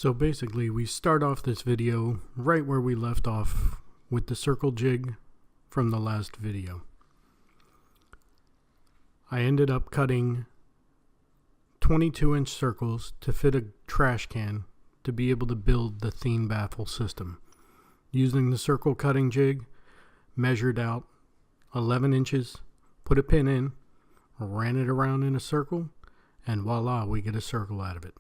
So basically we start off this video right where we left off with the circle jig from the last video. I ended up cutting 22-inch circles to fit a trash can to be able to build the Thien Baffle system. Using the circle cutting jig, measured out 11 inches, put a pin in, ran it around in a circle, and voila, we get a circle out of it.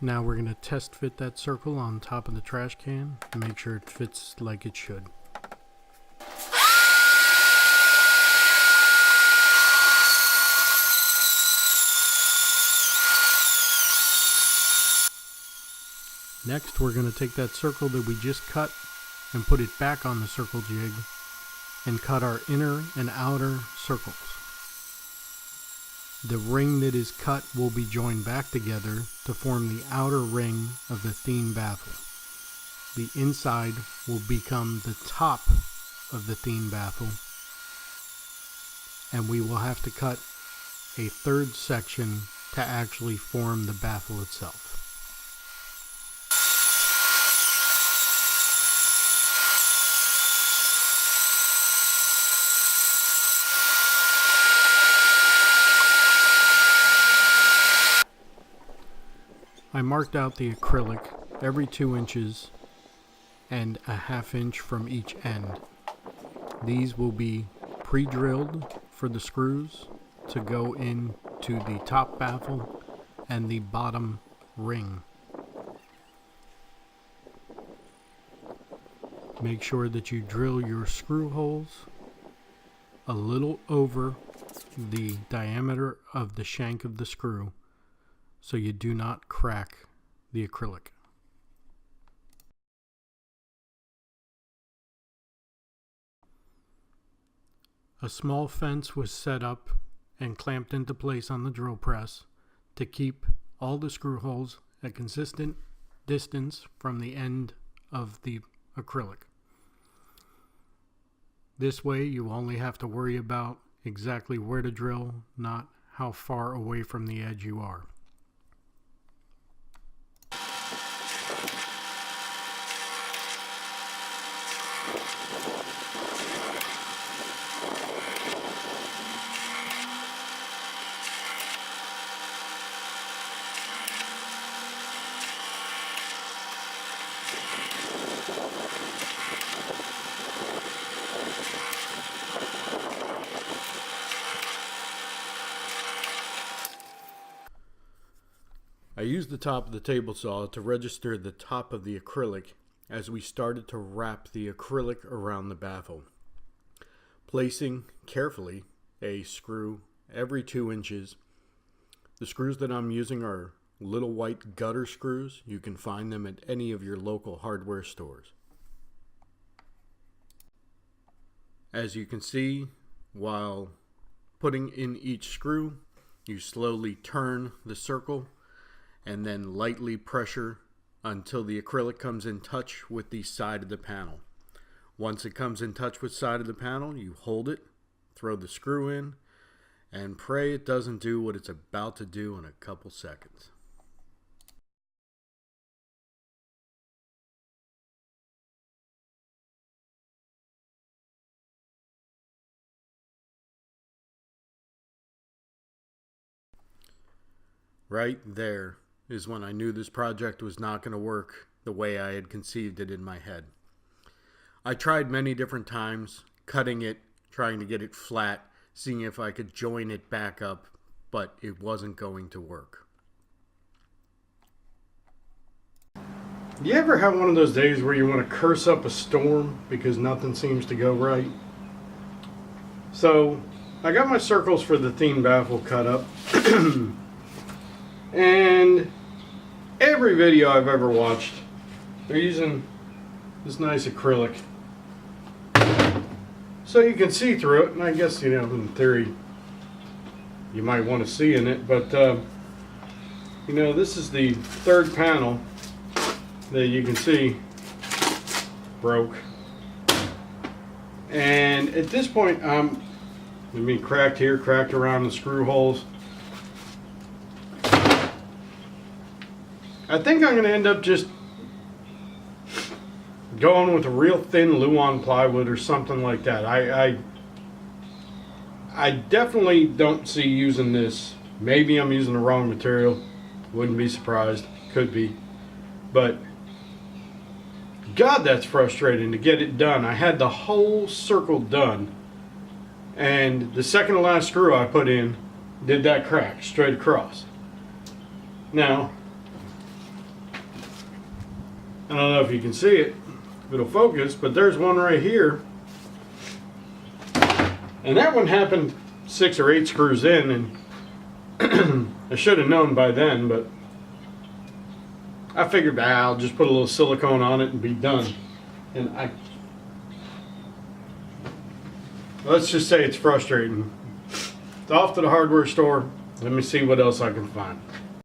Now we're going to test fit that circle on top of the trash can and make sure it fits like it should. Next, we're going to take that circle that we just cut and put it back on the circle jig and cut our inner and outer circles. The ring that is cut will be joined back together to form the outer ring of the Thien Baffle. The inside will become the top of the Thien Baffle, and we will have to cut a third section to actually form the baffle itself. I marked out the acrylic every 2 inches and a ½ inch from each end. These will be pre-drilled for the screws to go into the top baffle and the bottom ring. Make sure that you drill your screw holes a little over the diameter of the shank of the screw, so you do not crack the acrylic. A small fence was set up and clamped into place on the drill press to keep all the screw holes a consistent distance from the end of the acrylic. This way you only have to worry about exactly where to drill, not how far away from the edge you are. I used the top of the table saw to register the top of the acrylic as we started to wrap the acrylic around the baffle, placing carefully a screw every 2 inches. The screws that I'm using are little white gutter screws. You can find them at any of your local hardware stores. As you can see, while putting in each screw, you slowly turn the circle and then lightly pressure until the acrylic comes in touch with the side of the panel. Once it comes in touch with the side of the panel, you hold it, throw the screw in, and pray it doesn't do what it's about to do in a couple seconds. Right there is when I knew this project was not going to work the way I had conceived it in my head. I tried many different times, cutting it, trying to get it flat, seeing if I could join it back up, but it wasn't going to work. Do you ever have one of those days where you want to curse up a storm because nothing seems to go right? So, I got my circles for the Thien Baffle cut up. And every video I've ever watched, they're using this nice acrylic. So you can see through it, and I guess, you know, in theory, you might want to see in it, but, you know, this is the third panel that you can see broke. And at this point, I mean, cracked here, cracked around the screw holes. I think I'm going to end up just going with a real thin Luan plywood or something like that. I definitely don't see using this. Maybe I'm using the wrong material. Wouldn't be surprised. Could be. But God, that's frustrating to get it done. I had the whole circle done, and the second to last screw I put in did that crack straight across. Now, I don't know if you can see it, if it'll focus, but there's one right here, and that one happened 6 or 8 screws in, and I should have known by then, but I figured, I'll just put a little silicone on it and be done. And let's just say it's frustrating. Off to the hardware store. Let me see what else I can find.